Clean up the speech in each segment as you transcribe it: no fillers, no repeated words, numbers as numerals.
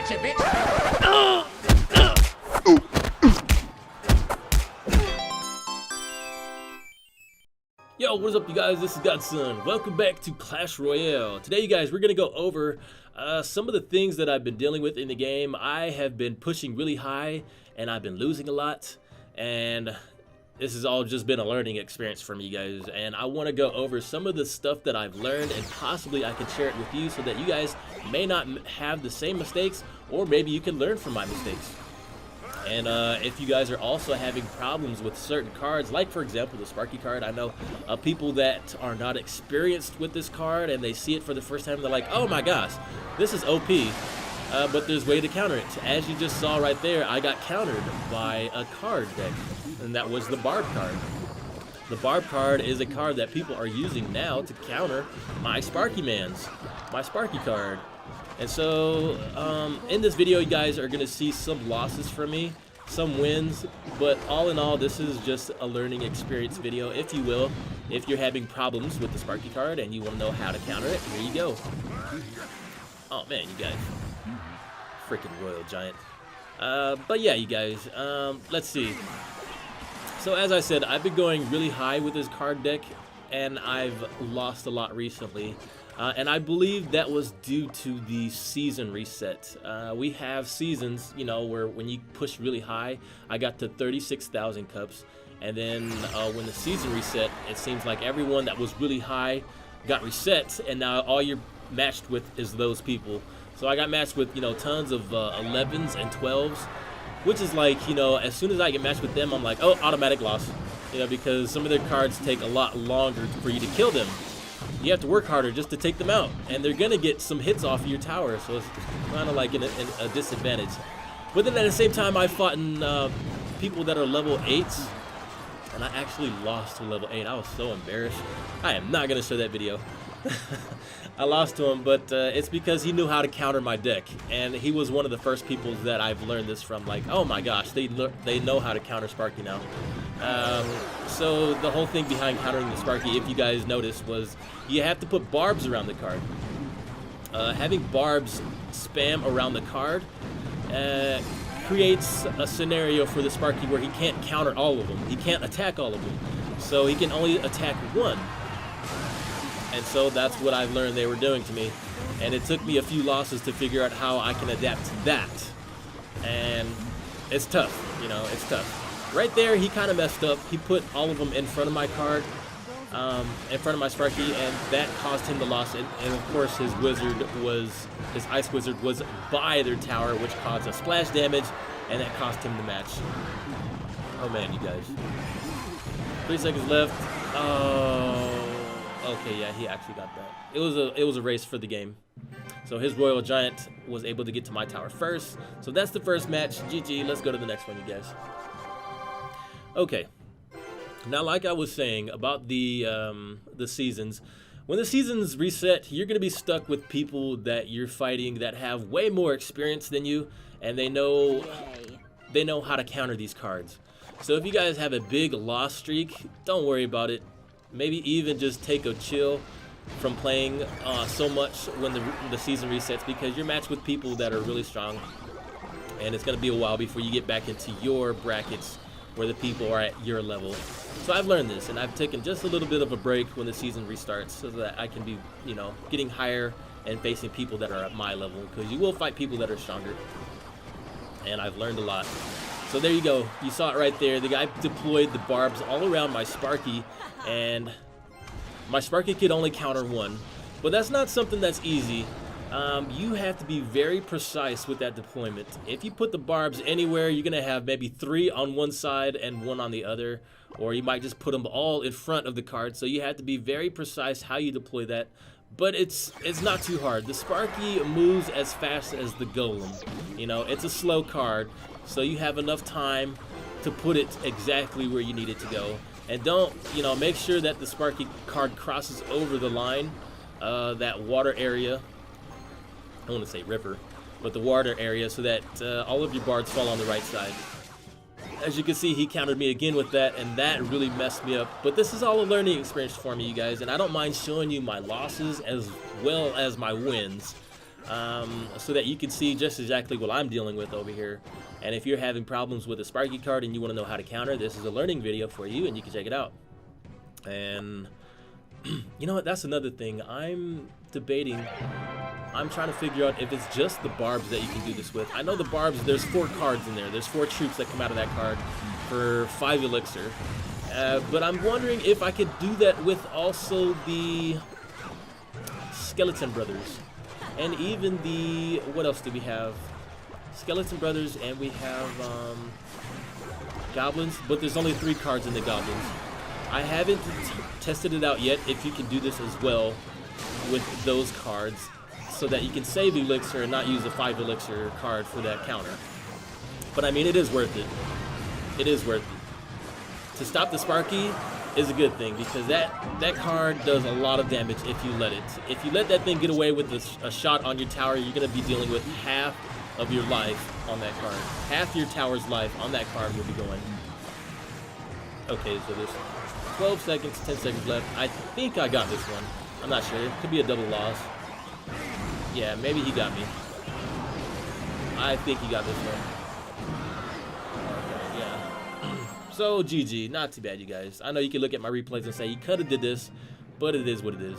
Gotcha, bitch. Yo, what is up, you guys? This is Godson. Welcome back to Clash Royale. Today, you guys, we're going to go over some of the things that I've been dealing with in the game. I have been pushing really high, and I've been losing a lot. And this has all just been a learning experience for me, guys. And I want to go over some of the stuff that I've learned, and possibly I can share it with you so that you guys may not have the same mistakes, or maybe you can learn from my mistakes. And if you guys are also having problems with certain cards, like for example the Sparky card, I know people that are not experienced with this card and they see it for the first time, they're like, oh my gosh, this is OP, but there's a way to counter it. As you just saw right there, I got countered by a card deck, and that was the Barb card. The Barb card is a card that people are using now to counter my Sparky card. And so, in this video, you guys are going to see some losses from me, some wins, but all in all, this is just a learning experience video, if you will. If you're having problems with the Sparky card and you want to know how to counter it, here you go. Oh man, you guys. Freaking Royal Giant. But yeah, you guys, let's see. So as I said, I've been going really high with this card deck, and I've lost a lot recently. And I believe that was due to the season reset. We have seasons, you know, where when you push really high, I got to 36,000 cups. And then when the season reset, it seems like everyone that was really high got reset, and now all you're matched with is those people. So I got matched with, you know, tons of 11s and 12s, which is like, you know, as soon as I get matched with them, I'm like, oh, automatic loss. You know, because some of their cards take a lot longer for you to kill them. You have to work harder just to take them out, and they're gonna get some hits off of your tower, so it's kind of like a disadvantage. But then at the same time, I fought in people that are level 8s, and I actually lost to level 8. I was so embarrassed. I am not gonna show that video. I lost to him, but it's because he knew how to counter my deck, and he was one of the first people that I've learned this from. Like, oh my gosh, they know how to counter Sparky now. So the whole thing behind countering the Sparky, if you guys noticed, was you have to put barbs around the card. Having barbs spam around the card creates a scenario for the Sparky where he can't counter all of them. He can't attack all of them. So he can only attack one. And so that's what I've learned they were doing to me. And it took me a few losses to figure out how I can adapt to that. And it's tough, you know, it's tough. Right there, he kind of messed up. He put all of them in front of my card, in front of my Sparky, and that caused him the loss. And of course, his Ice Wizard was by their tower, which caused a splash damage, and that cost him the match. Oh man, you guys. 3 seconds left. Oh. Okay, yeah, he actually got that. It was a race for the game. So his Royal Giant was able to get to my tower first. So that's the first match. GG. Let's go to the next one, you guys. Okay. Now, like I was saying about the seasons, when the seasons reset, you're gonna be stuck with people that you're fighting that have way more experience than you, and they know how to counter these cards. So if you guys have a big loss streak, don't worry about it. Maybe even just take a chill from playing so much when the season resets, because you're matched with people that are really strong, and it's going to be a while before you get back into your brackets where the people are at your level. So I've learned this, and I've taken just a little bit of a break when the season restarts so that I can be, you know, getting higher and facing people that are at my level, because you will fight people that are stronger, and I've learned a lot. So there you go. You saw it right there. The guy deployed the barbs all around my Sparky, and my Sparky could only counter one. But that's not something that's easy. You have to be very precise with that deployment. If you put the barbs anywhere, you're going to have maybe 3 on one side and 1 on the other. Or you might just put them all in front of the card. So you have to be very precise how you deploy that. But it's not too hard. The Sparky moves as fast as the Golem. You know, it's a slow card. So you have enough time to put it exactly where you need it to go. And don't, you know, make sure that the Sparky card crosses over the line, that water area. I want to say river, but the water area, so that all of your barbs fall on the right side. As you can see, he countered me again with that, and that really messed me up. But this is all a learning experience for me, you guys, and I don't mind showing you my losses as well as my wins. so that you can see just exactly what I'm dealing with over here. And if you're having problems with a Sparky card and you want to know how to counter, this is a learning video for you, and you can check it out. And you know what, that's another thing I'm debating. I'm trying to figure out if it's just the barbs that you can do this with. I know the barbs, there's 4 cards in there. There's 4 troops that come out of that card for 5 elixir. But I'm wondering if I could do that with also the Skeleton Brothers. And even the, what else do we have? Skeleton Brothers, and we have Goblins, but there's only 3 cards in the Goblins. I haven't tested it out yet if you can do this as well with those cards, so that you can save elixir and not use a 5 elixir card for that counter. But I mean, it is worth it. It is worth it. To stop the Sparky is a good thing, because that card does a lot of damage if you let it. If you let that thing get away with a shot on your tower, you're going to be dealing with half of your life on that card. Half your tower's life on that card will be going. Okay, so there's 12 seconds, 10 seconds left. I think I got this one. I'm not sure. It could be a double loss. Yeah, maybe he got me. I think he got this one. Okay, yeah. So, GG. Not too bad, you guys. I know you can look at my replays and say, he could have did this, but it is what it is.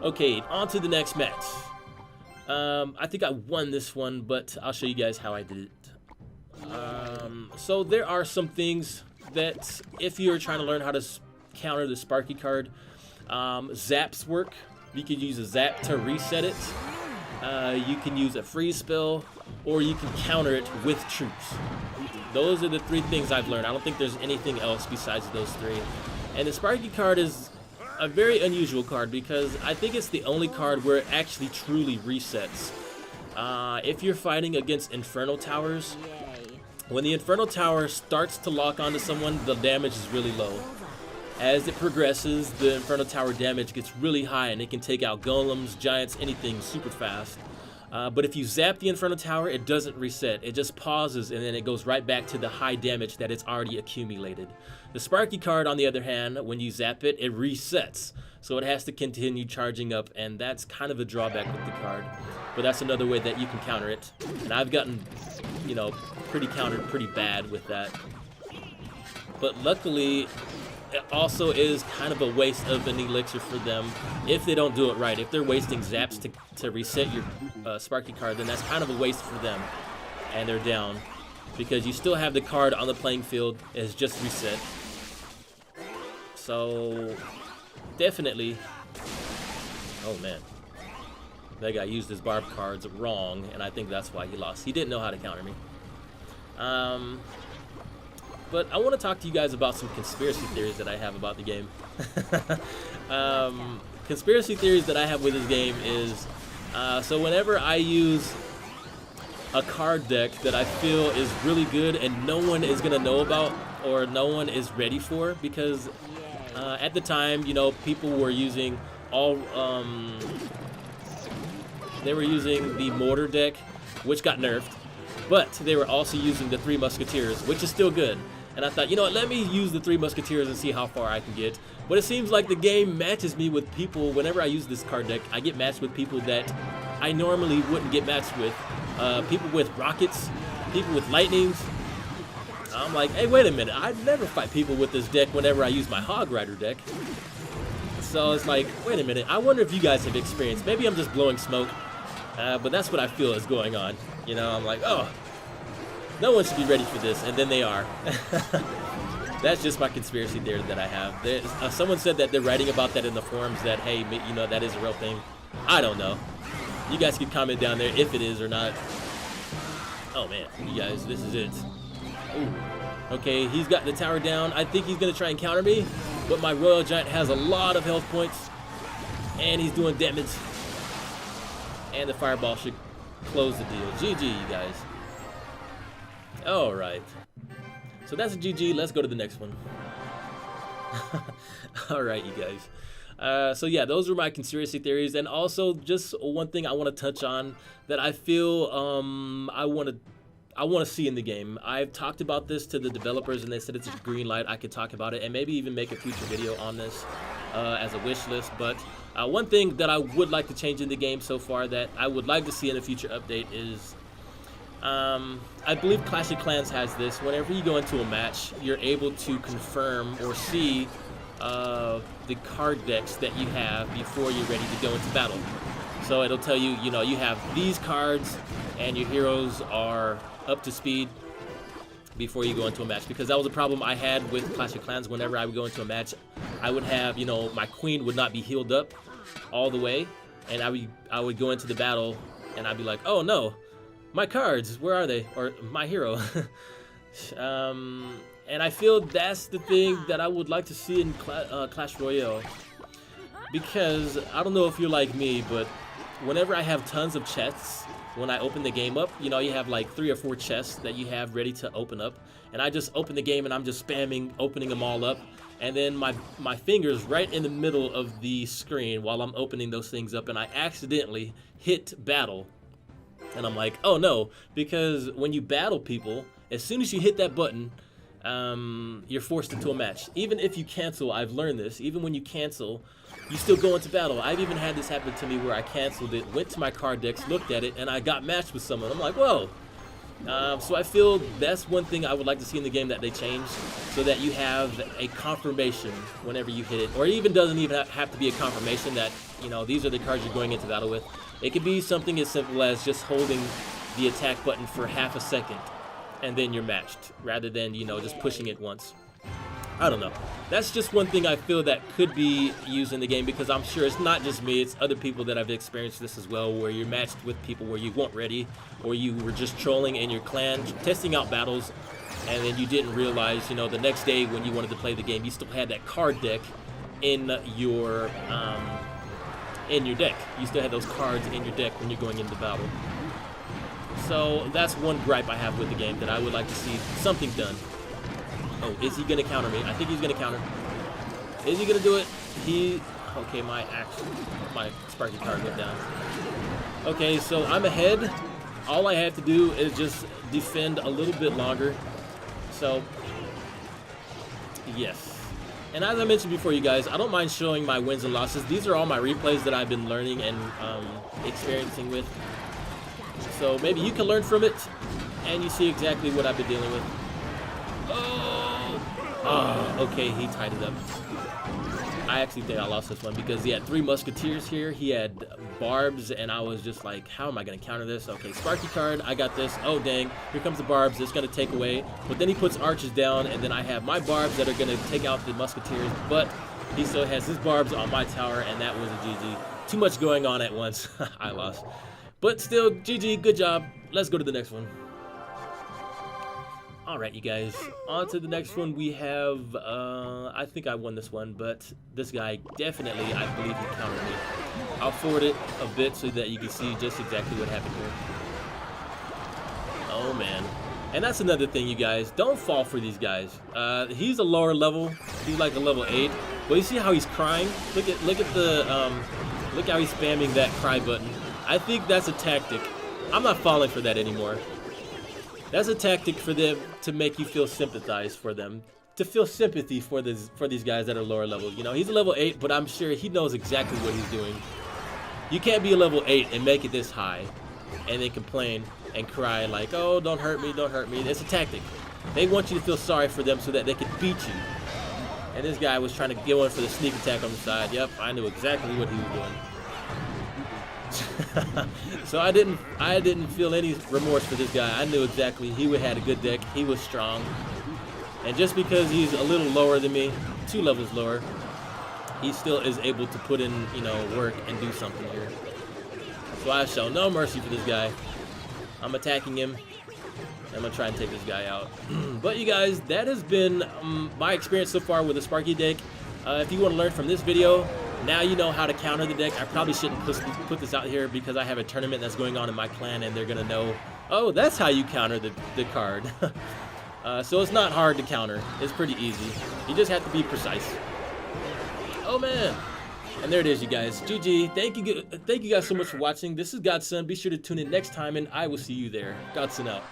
Okay, on to the next match. I think I won this one, but I'll show you guys how I did it. So there are some things that, if you're trying to learn how to counter the Sparky card, zaps work. You can use a zap to reset it. You can use a freeze spell, or you can counter it with troops. Those are the 3 things I've learned. I don't think there's anything else besides those 3. And the Sparky card is a very unusual card, because I think it's the only card where it actually truly resets. If you're fighting against Infernal Towers, when the Infernal Tower starts to lock onto someone, the damage is really low. As it progresses, the Infernal Tower damage gets really high, and it can take out golems, giants, anything super fast. But if you zap the Infernal Tower, it doesn't reset. It just pauses, and then it goes right back to the high damage that it's already accumulated. The Sparky card, on the other hand, when you zap it, it resets. So it has to continue charging up, and that's kind of a drawback with the card. But that's another way that you can counter it. And I've gotten, you know, countered pretty bad with that. But luckily, it also is kind of a waste of an elixir for them if they don't do it right. If they're wasting zaps to reset your Sparky card, then that's kind of a waste for them, and they're down, because you still have the card on the playing field. It's just reset. So definitely, oh man, that guy used his barb cards wrong, and I think that's why he lost. He didn't know how to counter me. But I want to talk to you guys about some conspiracy theories that I have about the game. Conspiracy theories that I have with this game is, so whenever I use a card deck that I feel is really good and no one is going to know about, or no one is ready for, because at the time, you know, people were using they were using the Mortar deck, which got nerfed, but they were also using the 3 Musketeers, which is still good. And I thought, you know what, let me use the 3 Musketeers and see how far I can get. But it seems like the game matches me with people. Whenever I use this card deck, I get matched with people that I normally wouldn't get matched with. People with rockets, people with lightnings. I'm like, hey, wait a minute, I'd never fight people with this deck whenever I use my Hog Rider deck. So it's like, wait a minute, I wonder if you guys have experienced. Maybe I'm just blowing smoke, but that's what I feel is going on. You know, I'm like, oh, no one should be ready for this, and then they are. That's just my conspiracy theory that I have. Someone said that they're writing about that in the forums, that, hey, you know, that is a real thing. I don't know. You guys can comment down there if it is or not. Oh, man. You guys, this is it. Ooh. Okay, he's got the tower down. I think he's going to try and counter me, but my Royal Giant has a lot of health points, and he's doing damage. And the Fireball should close the deal. GG, you guys. All right. So that's a GG. Let's go to the next one. All right, you guys. So yeah, those were my conspiracy theories, and also just one thing I want to touch on that I feel I want to see in the game. I've talked about this to the developers, and they said it's a green light. I could talk about it and maybe even make a future video on this. as a wish list. But one thing that I would like to change in the game so far that I would like to see in a future update is, I believe Clash of Clans has this. Whenever you go into a match, you're able to confirm or see the card decks that you have before you're ready to go into battle. So it'll tell you, you know, you have these cards and your heroes are up to speed before you go into a match, because that was a problem I had with Clash of Clans. Whenever I would go into a match, I would have, you know, my queen would not be healed up all the way, and I would go into the battle and I'd be like, oh no, my cards, where are they? Or my hero. And I feel that's the thing that I would like to see in Clash Royale, because I don't know if you're like me, but whenever I have tons of chests, when I open the game up, you know, you have like 3 or 4 chests that you have ready to open up, and I just open the game and I'm just spamming opening them all up, and then my finger's right in the middle of the screen while I'm opening those things up, and I accidentally hit battle, and I'm like, oh no, because when you battle people, as soon as you hit that button, you're forced into a match. Even if you cancel, I've learned this, even when you cancel, you still go into battle. I've even had this happen to me where I canceled it, went to my card decks, looked at it, and I got matched with someone. I'm like, whoa. So I feel that's one thing I would like to see in the game that they change, so that you have a confirmation whenever you hit it. Or it even doesn't even have to be a confirmation that, you know, these are the cards you're going into battle with. It could be something as simple as just holding the attack button for half a second and then you're matched, rather than, you know, just pushing it once. I don't know. That's just one thing I feel that could be used in the game, because I'm sure it's not just me, it's other people that have experienced this as well, where you're matched with people where you weren't ready, or you were just trolling in your clan, testing out battles, and then you didn't realize, you know, the next day when you wanted to play the game, you still had that card deck in your deck. You still had those cards in your deck when you're going into battle. So that's one gripe I have with the game, that I would like to see something done. Oh, is he gonna counter me? I think he's gonna counter. Is he gonna do it? Okay, my Sparky card went down. Okay, so I'm ahead. All I have to do is just defend a little bit longer. So, yes. And as I mentioned before, you guys, I don't mind showing my wins and losses. These are all my replays that I've been learning and experiencing with. So maybe you can learn from it, and you see exactly what I've been dealing with. Oh, okay, he tied it up. I actually think I lost this one because he had 3 musketeers here. He had barbs, and I was just like, how am I going to counter this? Okay, Sparky card, I got this. Oh, dang, here comes the barbs. It's going to take away. But then he puts archers down, and then I have my barbs that are going to take out the musketeers. But he still has his barbs on my tower, and that was a GG. Too much going on at once. I lost. But still, GG, good job. Let's go to the next one. Alright, you guys, on to the next one. We have, I think I won this one, but this guy definitely, I believe he countered me. I'll forward it a bit so that you can see just exactly what happened here. Oh, man. And that's another thing, you guys. Don't fall for these guys. He's a lower level. He's like a level 8. But you see how he's crying? Look how he's spamming that cry button. I think that's a tactic. I'm not falling for that anymore. That's a tactic for them to make you feel sympathized for them, to feel sympathy for these guys that are lower level. You know, he's a level 8, but I'm sure he knows exactly what he's doing. You can't be a level 8 and make it this high, and then complain and cry like, oh, don't hurt me, don't hurt me. It's a tactic. They want you to feel sorry for them so that they can beat you. And this guy was trying to get one for the sneak attack on the side. Yep, I knew exactly what he was doing. So I didn't feel any remorse for this guy. I knew exactly he had a good deck. He was strong, and just because he's a little lower than me, 2 levels lower, he still is able to put in, you know, work and do something here. So I show no mercy for this guy. I'm attacking him. I'm gonna try and take this guy out. But you guys, that has been my experience so far with the Sparky deck. If you want to learn from this video, now you know how to counter the deck. I probably shouldn't put this out here because I have a tournament that's going on in my clan, and they're gonna know, oh, that's how you counter the card. So it's not hard to counter. It's pretty easy. You just have to be precise. Oh man. And there it is, you guys. GG. Thank you guys so much for watching. This is Godson. Be sure to tune in next time, and I will see you there. Godson out.